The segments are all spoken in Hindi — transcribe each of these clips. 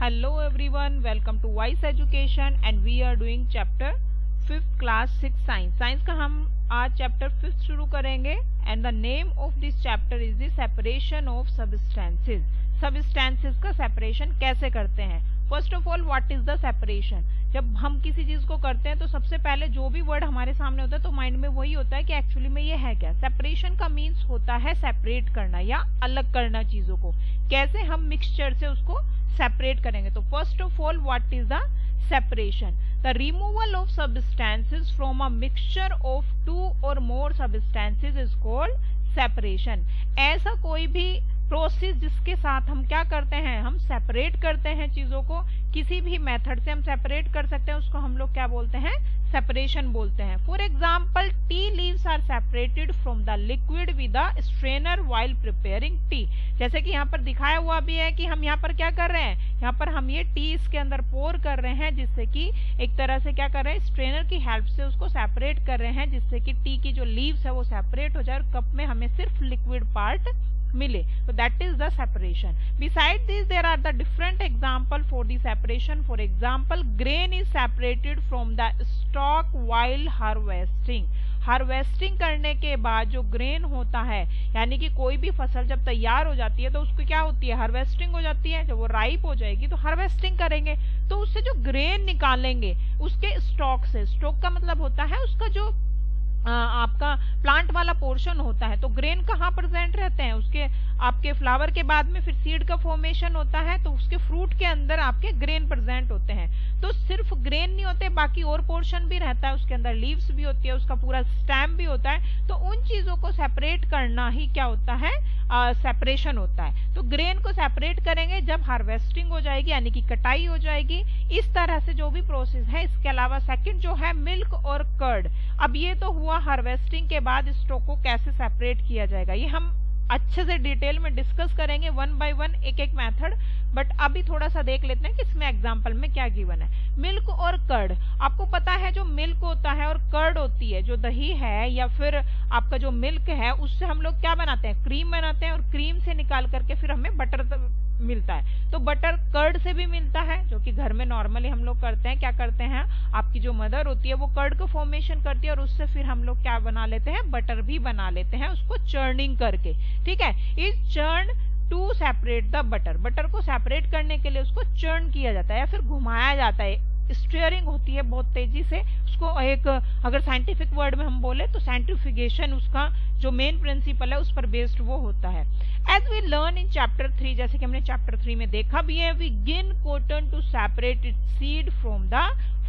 Hello everyone, welcome to Wise Education and we are doing chapter 5th class 6 science. Science का हम आज chapter 5th शुरू करेंगे and the name of this chapter is the separation of substances. Substances का separation कैसे करते हैं? First of all, what is the separation? जब हम किसी चीज को करते हैं तो सबसे पहले जो भी वर्ड हमारे सामने होता है तो माइंड में वही होता है कि एक्चुअली में ये है क्या. सेपरेशन का मीन्स होता है सेपरेट करना या अलग करना चीजों को. कैसे हम मिक्सचर से उसको सेपरेट करेंगे. तो first of all what is the separation? The removal of substances from a mixture of two और more substances is called separation. ऐसा कोई भी प्रोसेस जिसके साथ हम क्या करते हैं, हम सेपरेट करते हैं चीजों को, किसी भी मेथड से हम सेपरेट कर सकते हैं, उसको हम लोग क्या बोलते हैं, सेपरेशन बोलते हैं. For example, tea leaves are separated from the liquid with a strainer while preparing tea. जैसे कि यहाँ पर दिखाया हुआ भी है कि हम यहाँ पर क्या कर रहे हैं, यहाँ पर हम ये टी इसके अंदर पोर कर रहे हैं, जिससे कि एक तरह से क्या कर रहे हैं, स्ट्रेनर की हेल्प से उसको सेपरेट कर रहे हैं, जिससे कि टी की जो लीव्स है वो सेपरेट हो जाए और कप में हमें सिर्फ लिक्विड पार्ट मिले. तो that is the separation. Beside this there are the different example for the separation. For example, grain is separated from the stalk while harvesting. Harvesting करने के बाद जो ग्रेन होता है, यानी कि कोई भी फसल जब तैयार हो जाती है तो उसको क्या होती है, हार्वेस्टिंग हो जाती है. जब वो राइप हो जाएगी तो हार्वेस्टिंग करेंगे, तो उससे जो ग्रेन निकालेंगे उसके स्टॉक से. स्टॉक का मतलब होता है उसका जो आपका प्लांट वाला पोर्शन होता है. तो ग्रेन कहाँ प्रेजेंट रहते हैं, उसके आपके फ्लावर के बाद में फिर सीड का फॉर्मेशन होता है, तो उसके फ्रूट के अंदर आपके ग्रेन प्रेजेंट होते हैं. तो सिर्फ ग्रेन नहीं होते, बाकी और पोर्शन भी रहता है, उसके अंदर लीव्स भी होती है, उसका पूरा स्टेम भी होता है. तो उन चीजों को सेपरेट करना ही क्या होता है, सेपरेशन होता है. तो ग्रेन को सेपरेट करेंगे जब हार्वेस्टिंग हो जाएगी, यानी कि कटाई हो जाएगी. इस तरह से जो भी प्रोसेस है. इसके अलावा सेकंड जो है मिल्क और कर्ड. अब ये तो हुआ हार्वेस्टिंग के बाद स्टॉक को कैसे सेपरेट किया जाएगा, ये हम अच्छे से डिटेल में डिस्कस करेंगे वन बाय वन, एक एक मेथड. बट अभी थोड़ा सा देख लेते हैं कि इसमें एग्जांपल में क्या गिवन है. मिल्क और कर्ड. आपको पता है जो मिल्क होता है और कर्ड होती है, जो दही है या फिर आपका जो मिल्क है, उससे हम लोग क्या बनाते हैं, क्रीम बनाते हैं, और क्रीम से निकाल करके फिर हमें बटर मिलता है. तो बटर कर्ड से भी मिलता है, जो कि घर में नॉर्मली हम लोग करते हैं. क्या करते हैं, आपकी जो मदर होती है वो कर्ड को फॉर्मेशन करती है और उससे फिर हम लोग क्या बना लेते हैं, बटर भी बना लेते हैं, उसको चर्निंग करके. ठीक है, is churn to separate the butter. Butter को सेपरेट करने के लिए उसको चर्न किया जाता है या फिर घुमाया जाता है. स्टीयरिंग होती है बहुत तेजी से. उसको एक अगर साइंटिफिक वर्ड में हम बोले तो सेंट्रीफ्यूगेशन उसका जो मेन प्रिंसिपल है उस पर बेस्ड वो होता है. As we learn in chapter 3, जैसे कि हमने चैप्टर 3 में देखा भी है, we gin cotton to separate its seed from the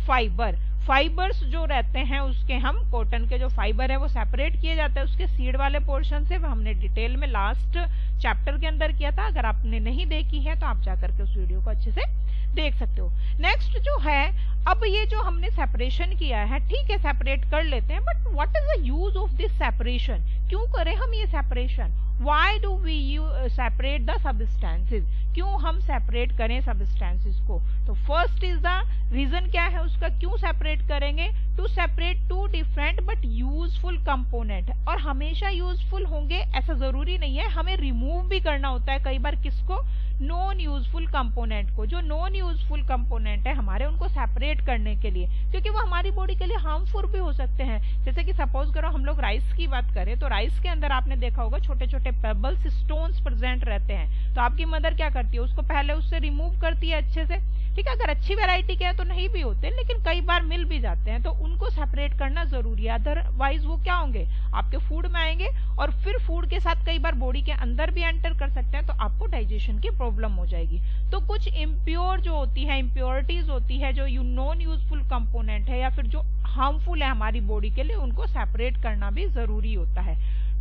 fibre. Fibres जो रहते हैं उसके, हम कॉटन के जो फाइबर है वो सेपरेट किए जाते हैं उसके सीड वाले पोर्शन से. वो हमने डिटेल में लास्ट चैप्टर के अंदर किया था. अगर आपने नहीं देखी है तो आप जाकर के उस वीडियो को अच्छे से देख सकते हो. नेक्स्ट जो है, अब ये जो हमने सेपरेशन किया है, ठीक है सेपरेट कर लेते हैं, but what is the use of this separation. क्यों करें हम ये separation, why do we separate the substances, क्यों हम सेपरेट करें सब्सटेंसेस को. तो फर्स्ट इज द रीजन, क्या है उसका, क्यों सेपरेट करेंगे, to separate two different but useful component. और हमेशा यूजफुल होंगे ऐसा जरूरी नहीं है, हमें रिमूव भी करना होता है कई बार. किसको, नॉन यूजफुल कंपोनेंट को. जो नॉन यूजफुल कंपोनेंट है हमारे, उनको सेपरेट करने के लिए, क्योंकि वो हमारी बॉडी के लिए हार्मफुल भी हो सकते हैं. जैसे कि सपोज करो हम लोग राइस की बात करें, तो राइस के अंदर आपने देखा होगा छोटे छोटे पेबल्स, स्टोन्स प्रेजेंट रहते हैं. तो आपकी मदर क्या करती है, उसको पहले उससे रिमूव करती है अच्छे से. ठीक है, अगर अच्छी वैरायटी के हैं तो नहीं भी होते, लेकिन कई बार मिल भी जाते हैं, तो उनको सेपरेट करना जरूरी है. अदरवाइज वो क्या होंगे, आपके फूड में आएंगे और फिर फूड के साथ कई बार बॉडी के अंदर भी एंटर कर सकते हैं, तो आपको डाइजेशन की प्रॉब्लम हो जाएगी. तो कुछ इम्प्योर जो होती है, इम्प्योरिटीज होती है, जो नॉन यूजफुल कंपोनेंट है या फिर जो हार्मफुल है हमारी बॉडी के लिए, उनको सेपरेट करना भी जरूरी होता है.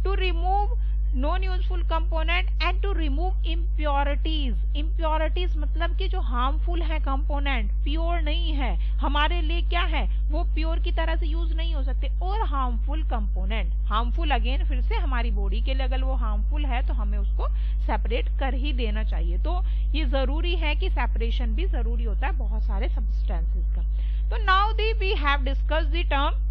To remove non useful component and to remove impurities. Impurities मतलब कि जो हार्मफुल है कंपोनेंट, प्योर नहीं है हमारे लिए, क्या है वो प्योर की तरह से यूज नहीं हो सकते. और हार्मफुल कंपोनेंट, हार्मफुल अगेन फिर से हमारी बॉडी के लिए अगर वो हार्मफुल है तो हमें उसको सेपरेट कर ही देना चाहिए. तो ये जरूरी है कि सेपरेशन भी जरूरी होता है बहुत सारे सब्सटेंसेस का. तो now we have discuss the term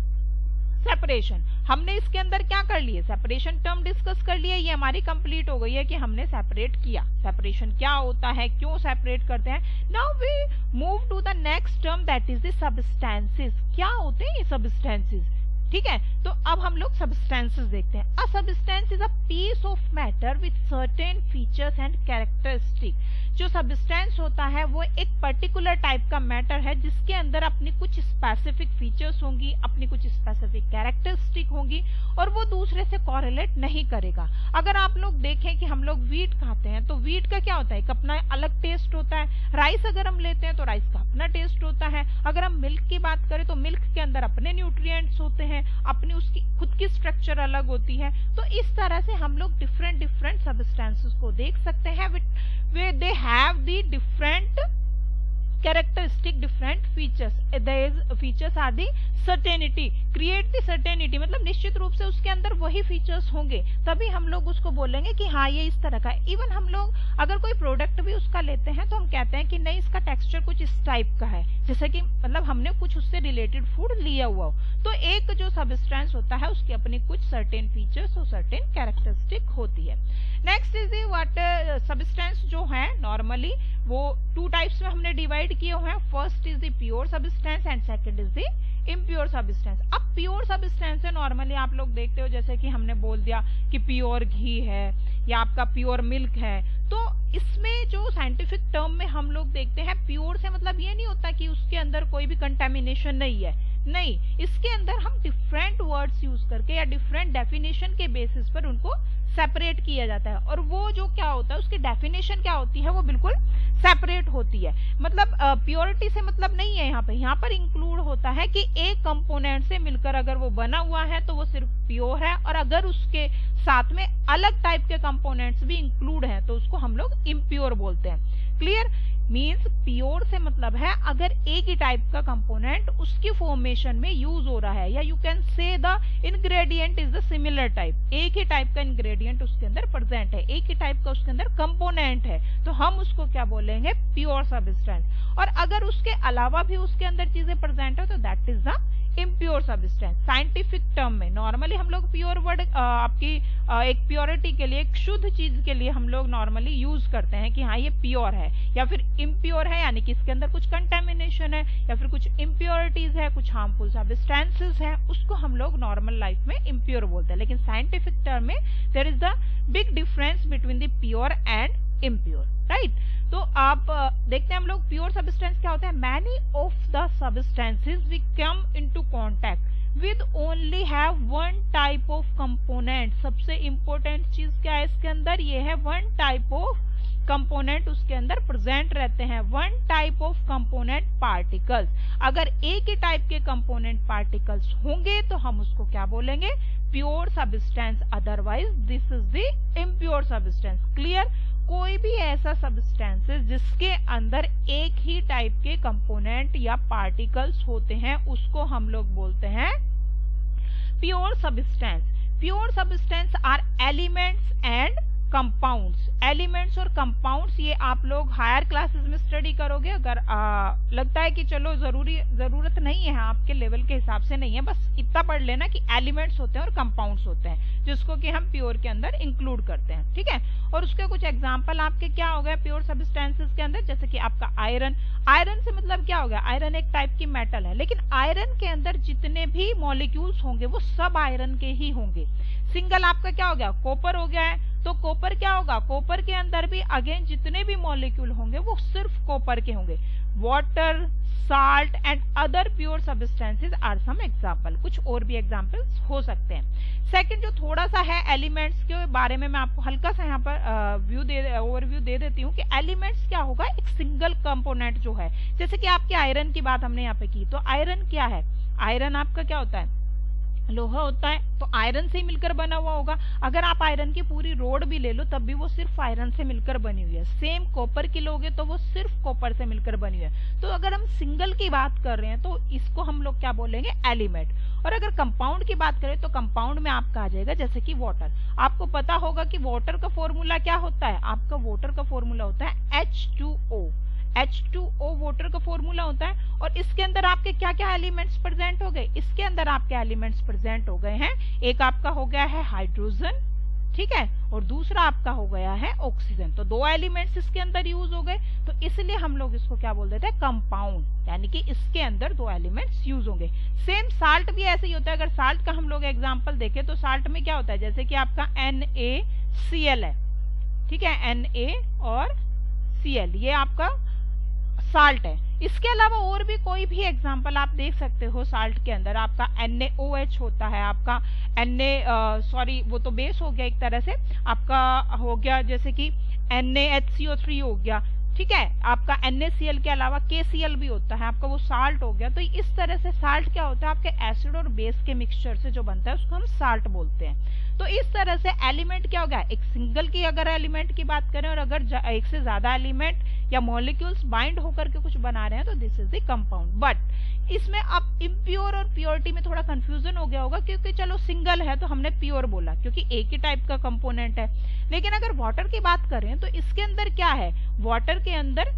separation. हमने इसके अंदर क्या कर लिए, सेपरेशन टर्म डिस्कस कर लिया, ये हमारी कंप्लीट हो गई है कि हमने सेपरेट किया। सेपरेशन क्या होता है, क्यों सेपरेट करते हैं। Now we move to the next term that is the substances. क्या होते हैं ये सब्सटेंसेस, ठीक है। तो अब हम लोग सब्सटेंसेस देखते हैं। A substance is a piece of matter with certain features and characteristic. जो सब्सटेंस होता है वो एक पर्टिकुलर टाइप का मैटर है जिसके अंदर अपनी कुछ स्पेसिफिक फीचर्स होंगी, अपनी कुछ स्पेसिफिक कैरेक्टरिस्टिक होंगी और वो दूसरे से कॉरिलेट नहीं करेगा। अगर आप लोग देखें कि हम लोग वीट खाते हैं तो वीट का क्या होता है, एक अपना अलग टेस्ट होता है। राइस अगर हम लेते हैं तो राइस का अपना टेस्ट होता है। अगर हम मिल्क की बात करें तो मिल्क के अंदर अपने न्यूट्रिएंट्स होते हैं, अपनी उसकी खुद की स्ट्रक्चर अलग होती है। तो इस तरह से हम लोग डिफरेंट डिफरेंट सब्सटेंसेस को देख सकते हैं, they have the different characteristic, different features. These features are the certainty, create the certainty, मतलब निश्चित रूप से उसके अंदर वही फीचर्स होंगे, तभी हम लोग उसको बोलेंगे कि हाँ ये इस तरह का है। इवन हम लोग अगर कोई प्रोडक्ट भी उसका लेते हैं तो हम कहते हैं कि नहीं इसका टेक्सचर कुछ इस टाइप का है, जैसे कि मतलब हमने कुछ उससे रिलेटेड फूड लिया हुआ हो। तो एक जो सब्सटेंस होता है उसकी अपनी कुछ सर्टेन फीचर्स और सर्टेन कैरेक्टरिस्टिक होती है। Next is the water substance जो है नॉर्मली वो टू टाइप्स में हमने डिवाइड किए हुए हैं। First is the pure substance and second is the impure substance. अब प्योर सब्सटेंस है नॉर्मली आप लोग देखते हो जैसे कि हमने बोल दिया कि प्योर घी है या आपका प्योर मिल्क है। तो इसमें जो साइंटिफिक टर्म में हम लोग देखते हैं प्योर से मतलब ये नहीं होता कि उसके अंदर कोई भी कंटेमिनेशन नहीं है, नहीं, इसके अंदर हम डिफरेंट वर्ड्स यूज करके या डिफरेंट डेफिनेशन के बेसिस पर उनको सेपरेट किया जाता है। और वो जो क्या होता है उसकी डेफिनेशन क्या होती है वो बिल्कुल सेपरेट होती है। मतलब प्योरिटी से मतलब नहीं है, यहाँ पर इंक्लूड होता है कि एक कंपोनेंट से मिलकर अगर वो बना हुआ है तो वो सिर्फ प्योर है, और अगर उसके साथ में अलग टाइप के कंपोनेंट्स भी इंक्लूड हैं तो उसको हम लोग इम्प्योर बोलते हैं। क्लियर, मीन्स प्योर से मतलब है अगर एक ही टाइप का कंपोनेंट उसकी फॉर्मेशन में यूज हो रहा है, या you can say the ingredient is the similar type, एक ही टाइप का इंग्रेडिएंट उसके अंदर प्रेजेंट है, एक ही टाइप का उसके अंदर कंपोनेंट है, तो हम उसको क्या बोलेंगे, प्योर सब्सटेंस। और अगर उसके अलावा भी उसके अंदर चीजें प्रेजेंट है तो that is the impure substance. Scientific term में नॉर्मली हम लोग प्योर वर्ड आपकी एक प्योरिटी के लिए, एक शुद्ध चीज के लिए हम लोग नॉर्मली यूज करते हैं कि हाँ ये प्योर है, या फिर इम्प्योर है यानी कि इसके अंदर कुछ कंटेमिनेशन है या फिर कुछ इम्प्योरिटीज है, कुछ हार्मफुल सब्सटेंसेस है, उसको हम लोग नॉर्मल लाइफ में इम्प्योर बोलते हैं। लेकिन साइंटिफिक टर्म में there is the big difference between the pure and impure, right. तो आप देखते हैं हम लोग प्योर सब्सटेंस क्या होता है, many of the substances we come into contact with only have one type of component। सबसे इंपॉर्टेंट चीज क्या है इसके अंदर, ये है वन टाइप ऑफ कंपोनेंट उसके अंदर प्रेजेंट रहते हैं, one type of component particles. अगर एक ही टाइप के कंपोनेंट पार्टिकल्स होंगे तो हम उसको क्या बोलेंगे, pure substance, otherwise this is the impure substance. Clear, कोई भी ऐसा सब्सटेंसेस जिसके अंदर एक ही टाइप के कंपोनेंट या पार्टिकल्स होते हैं उसको हम लोग बोलते हैं pure substance. Pure substance are elements and compounds. Elements और कंपाउंड्स ये आप लोग हायर क्लासेस में स्टडी करोगे। अगर लगता है कि चलो जरूरत नहीं है, आपके लेवल के हिसाब से नहीं है, बस इतना पढ़ लेना कि एलिमेंट्स होते हैं और कंपाउंड्स होते हैं जिसको कि हम प्योर के अंदर इंक्लूड करते हैं, ठीक है। और उसके कुछ एग्जांपल आपके क्या हो गए प्योर सब्सटेंसेस के अंदर, जैसे कि आपका आयरन। आयरन से मतलब क्या हो गया, आयरन एक टाइप की मेटल है, लेकिन आयरन के अंदर जितने भी मॉलिक्यूल्स होंगे वो सब आयरन के ही होंगे। सिंगल आपका क्या हो गया, कॉपर हो गया है, तो कॉपर क्या होगा, कॉपर के अंदर भी अगेन जितने भी मॉलिक्यूल होंगे वो सिर्फ कॉपर के होंगे। Water, salt and other pure substances are some example. कुछ और भी एग्जांपल्स हो सकते हैं। सेकंड जो थोड़ा सा है एलिमेंट्स के बारे में मैं आपको हल्का सा यहाँ पर ओवरव्यू दे देती हूँ कि एलिमेंट्स क्या होगा, एक सिंगल कंपोनेंट जो है, जैसे कि आपके आयरन की बात हमने यहाँ पे की, तो आयरन क्या है, आयरन आपका क्या होता है, लोहा होता है, तो आयरन से ही मिलकर बना हुआ होगा। अगर आप आयरन की पूरी रोड भी ले लो तब भी वो सिर्फ आयरन से मिलकर बनी हुई है। सेम कॉपर की लोगे तो वो सिर्फ कॉपर से मिलकर बनी हुई है। तो अगर हम सिंगल की बात कर रहे हैं तो इसको हम लोग क्या बोलेंगे, एलिमेंट। और अगर कंपाउंड की बात करें तो कंपाउंड में आपका आ जाएगा जैसे कि वाटर। आपको पता होगा कि वाटर का फॉर्मूला क्या होता है, आपका वाटर का फॉर्मूला होता है H2O। H2O वाटर का फॉर्मूला होता है, और इसके अंदर आपके क्या क्या एलिमेंट्स प्रेजेंट हो गए, इसके अंदर आपके एलिमेंट्स प्रेजेंट हो गए हैं, एक आपका हो गया है हाइड्रोजन, ठीक है, और दूसरा आपका हो गया है ऑक्सीजन। तो दो एलिमेंट्स इसके अंदर यूज हो गए, तो इसलिए हम लोग इसको क्या बोल देते हैं, कंपाउंड, यानी कि इसके अंदर दो एलिमेंट्स यूज होंगे। सेम साल्ट भी ऐसे ही होता है। अगर साल्ट का हम लोग एग्जांपल देखें तो साल्ट में क्या होता है, जैसे कि आपका NaCl है, ठीक है, Na और Cl ये आपका साल्ट है। इसके अलावा और भी कोई भी एग्जांपल आप देख सकते हो। साल्ट के अंदर आपका NaOH होता है, आपका सॉरी वो तो बेस हो गया एक तरह से, आपका हो गया जैसे कि NaHCO3 हो गया, ठीक है, आपका NaCl के अलावा KCl भी होता है, आपका वो साल्ट हो गया। तो इस तरह से साल्ट क्या होता है, आपके एसिड और बेस के मिक्सचर से जो बनता है उसको हम साल्ट बोलते हैं। तो इस तरह से एलिमेंट क्या हो गया, एक सिंगल की अगर एलिमेंट की बात करें और अगर एक से ज्यादा एलिमेंट या मॉलिक्यूल्स बाइंड होकर के कुछ बना रहे हैं तो this is the compound. But इसमें अब इम्प्योर और प्योरिटी में थोड़ा कंफ्यूजन हो गया होगा, क्योंकि चलो सिंगल है तो हमने प्योर बोला क्योंकि एक ही टाइप का कंपोनेंट है। लेकिन अगर वाटर की बात करें तो इसके अंदर क्या है, वाटर के अंदर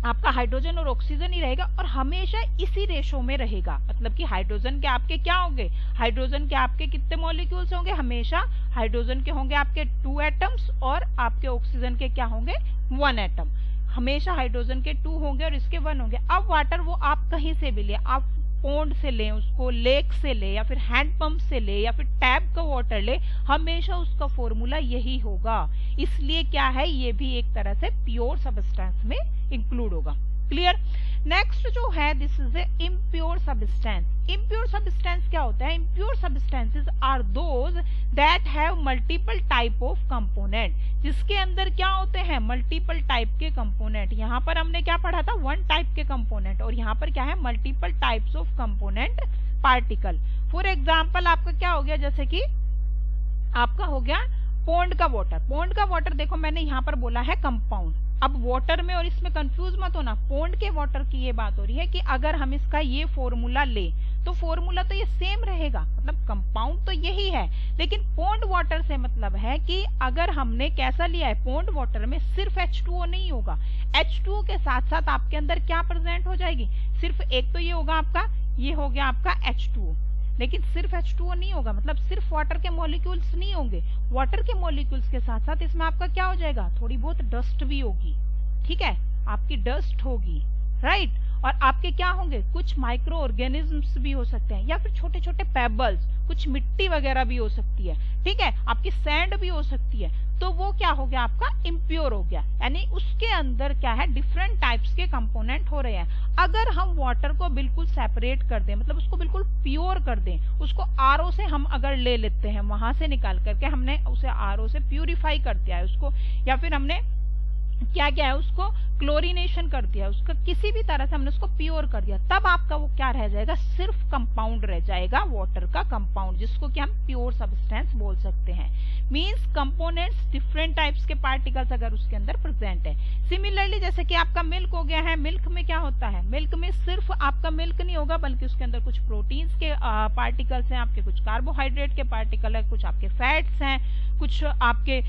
आपका हाइड्रोजन और ऑक्सीजन ही रहेगा और हमेशा इसी रेशो में रहेगा। मतलब कि हाइड्रोजन के आपके क्या होंगे, हाइड्रोजन के आपके कितने मॉलिक्यूल्स होंगे, हमेशा हाइड्रोजन के होंगे आपके 2 एटम्स और आपके ऑक्सीजन के क्या होंगे 1 एटम। हमेशा हाइड्रोजन के 2 होंगे और इसके 1 होंगे। अब वाटर वो आप कहीं से भी ले, आप पॉन्ड से ले उसको, लेक से ले या फिर हैंडपंप से ले या फिर टैप का वाटर ले, हमेशा उसका फॉर्मूला यही होगा। इसलिए क्या है, ये भी एक तरह से प्योर सब्सटेंस में इंक्लूड होगा। क्लियर। नेक्स्ट जो है this is a impure substance. Impure substance क्या होता है, impure substances are those that have multiple type of component, जिसके अंदर क्या होते हैं मल्टीपल टाइप के कंपोनेंट। यहाँ पर हमने क्या पढ़ा था, 1 टाइप के कंपोनेंट, और यहाँ पर क्या है multiple types of component particle. For example आपका क्या हो गया, जैसे कि आपका हो गया पॉन्ड का वाटर। पॉन्ड का वाटर देखो मैंने यहाँ पर बोला है कंपाउंड। अब वाटर में और इसमें कंफ्यूज मत होना, पॉन्ड के वाटर की ये बात हो रही है कि अगर हम इसका ये फॉर्मूला ले तो फॉर्मूला तो ये सेम रहेगा, मतलब कंपाउंड तो यही है। लेकिन पॉन्ड वाटर से मतलब है कि अगर हमने कैसा लिया है, पॉन्ड वाटर में सिर्फ H2O नहीं होगा, H2O के साथ साथ आपके अंदर क्या प्रेजेंट हो जाएगी, सिर्फ एक तो ये होगा आपका, ये हो गया आपका H2O, लेकिन सिर्फ H2O नहीं होगा, मतलब सिर्फ वाटर के मॉलिक्यूल्स नहीं होंगे। वाटर के मॉलिक्यूल्स के साथ साथ इसमें आपका क्या हो जाएगा, थोड़ी बहुत डस्ट भी होगी, ठीक है, आपकी डस्ट होगी, राइट। और आपके क्या होंगे, कुछ माइक्रो ऑर्गेनिजम्स भी हो सकते हैं, या फिर छोटे छोटे पेबल्स, कुछ मिट्टी वगैरह भी हो सकती है, ठीक है, आपकी सैंड भी हो सकती है। तो वो क्या हो गया आपका इम्प्योर हो गया, यानी उसके अंदर क्या है डिफरेंट टाइप्स के कंपोनेंट हो रहे हैं। अगर हम वाटर को बिल्कुल सेपरेट कर दें, मतलब उसको बिल्कुल प्योर कर दें, उसको आरओ से हम अगर ले लेते हैं, वहां से निकाल करके हमने उसे आरओ से प्यूरिफाई कर दिया है उसको, या फिर हमने क्या क्या है उसको क्लोरीनेशन कर दिया, उसका किसी भी तरह से हमने उसको प्योर कर दिया, तब आपका वो क्या रह जाएगा, सिर्फ कंपाउंड रह जाएगा, वाटर का कंपाउंड, जिसको कि हम प्योर सब्सटेंस बोल सकते हैं। मींस कंपोनेंट्स डिफरेंट टाइप्स के पार्टिकल्स अगर उसके अंदर प्रेजेंट है। सिमिलरली जैसे कि आपका मिल्क हो गया है, मिल्क में क्या होता है, मिल्क में सिर्फ आपका मिल्क नहीं होगा, बल्कि उसके अंदर कुछ प्रोटीन्स के पार्टिकल्स हैं, आपके कुछ कार्बोहाइड्रेट के पार्टिकल है, कुछ आपके फैट्स हैं, कुछ आपके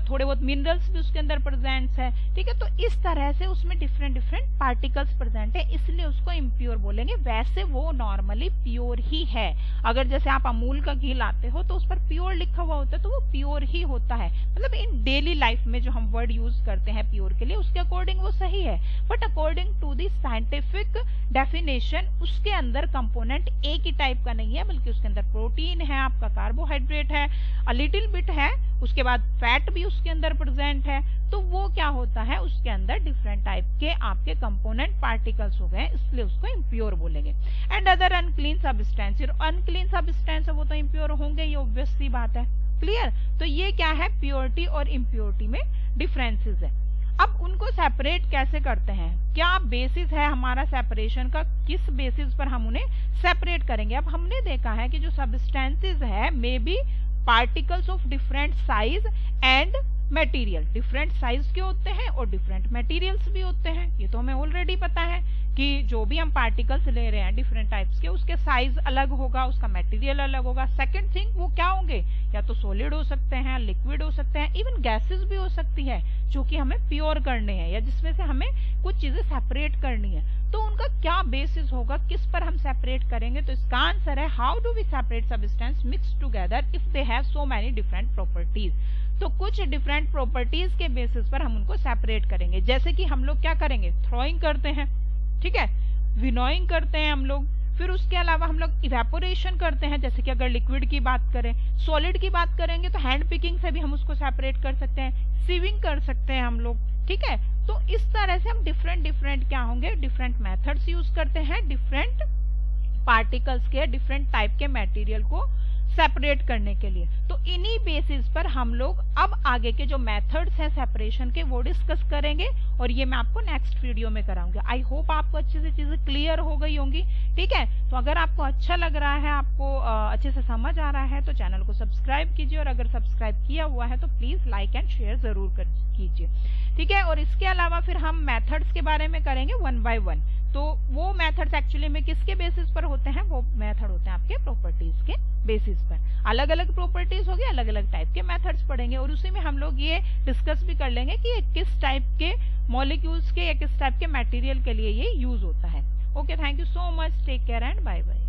थोड़े बहुत मिनरल्स भी उसके अंदर प्रेजेंट है, ठीक है। तो इस तरह से उसमें डिफरेंट डिफरेंट पार्टिकल्स प्रेजेंट है, इसलिए उसको इम्प्योर बोलेंगे। वैसे वो नॉर्मली प्योर ही है। अगर जैसे आप अमूल का घी लाते हो तो उस पर प्योर लिखा हुआ होता है, तो वो प्योर ही होता है, मतलब इन डेली लाइफ में जो हम वर्ड यूज करते हैं प्योर के लिए, उसके अकॉर्डिंग वो सही है। But according to the scientific definition उसके अंदर कंपोनेंट एक ही टाइप का नहीं है, बल्कि उसके अंदर प्रोटीन है, आपका कार्बोहाइड्रेट है, अ लिटिल बिट है, उसके बाद फैट भी उसके अंदर प्रेजेंट है। तो वो क्या होता है, उसके अंदर डिफरेंट टाइप के आपके कंपोनेंट पार्टिकल्स हो गए, इसलिए उसको इम्प्योर बोलेंगे। And other unclean substance, unclean substance है वो तो इम्प्योर होंगे, ये ऑब्वियस सी बात है। क्लियर। तो ये क्या है, प्योरिटी और इम्प्योरिटी में डिफरेंसेस है। अब उनको सेपरेट कैसे करते हैं, क्या बेसिस है हमारा सेपरेशन का, किस बेसिस पर हम उन्हें सेपरेट करेंगे। अब हमने देखा है कि जो सब्सटेंसेस है may be particles of different size and material, different size के होते हैं और डिफरेंट मटेरियल्स भी होते हैं, ये तो हमें ऑलरेडी पता है। कि जो भी हम पार्टिकल्स ले रहे हैं डिफरेंट टाइप्स के, उसके साइज अलग होगा, उसका मटेरियल अलग होगा। सेकंड थिंग, वो क्या होंगे, या तो सॉलिड हो सकते हैं, लिक्विड हो सकते हैं, इवन गैसेस भी हो सकती है जो कि हमें प्योर करने हैं या जिसमें से हमें कुछ चीजें सेपरेट करनी है। तो उनका क्या बेसिस होगा, किस पर हम सेपरेट करेंगे? तो इसका आंसर है how do we separate substance mix together if they have so many different properties. तो कुछ डिफरेंट प्रॉपर्टीज के बेसिस पर हम उनको सेपरेट करेंगे। जैसे कि हम लोग क्या करेंगे, थ्रोइंग करते हैं, ठीक है, विनोइंग करते हैं हम लोग, फिर उसके अलावा हम लोग इवेपोरेशन करते हैं। जैसे कि अगर लिक्विड की बात करें, सॉलिड की बात करेंगे तो हैंड पिकिंग से भी हम उसको सेपरेट कर सकते हैं, सीविंग कर सकते हैं हम लोग, ठीक है। तो इस तरह से हम डिफरेंट क्या होंगे, डिफरेंट मेथड्स यूज करते हैं डिफरेंट पार्टिकल्स के, डिफरेंट टाइप के मटेरियल को सेपरेट करने के लिए। तो इन्हीं बेसिस पर हम लोग अब आगे के जो मेथड्स हैं सेपरेशन के वो डिस्कस करेंगे, और ये मैं आपको नेक्स्ट वीडियो में कराऊंगी। आई होप आपको अच्छे से चीजें क्लियर हो गई होंगी, ठीक है। तो अगर आपको अच्छा लग रहा है, आपको अच्छे से समझ आ रहा है, तो चैनल को सब्सक्राइब कीजिए, और अगर सब्सक्राइब किया हुआ है तो प्लीज लाइक एंड शेयर जरूर कीजिए, ठीक है। और इसके अलावा फिर हम मेथड्स के बारे में करेंगे 1 बाय 1। तो वो मेथड्स एक्चुअली में किसके बेसिस पर होते हैं, वो मेथड होते हैं आपके प्रॉपर्टीज के बेसिस पर। अलग अलग प्रॉपर्टीज होगी, अलग अलग टाइप के मेथड्स पढ़ेंगे, और उसी में हम लोग ये डिस्कस भी कर लेंगे कि किस टाइप के मॉलिक्यूल्स के या किस टाइप के मटेरियल के लिए ये यूज होता है। Okay, thank you so much, take care and bye bye.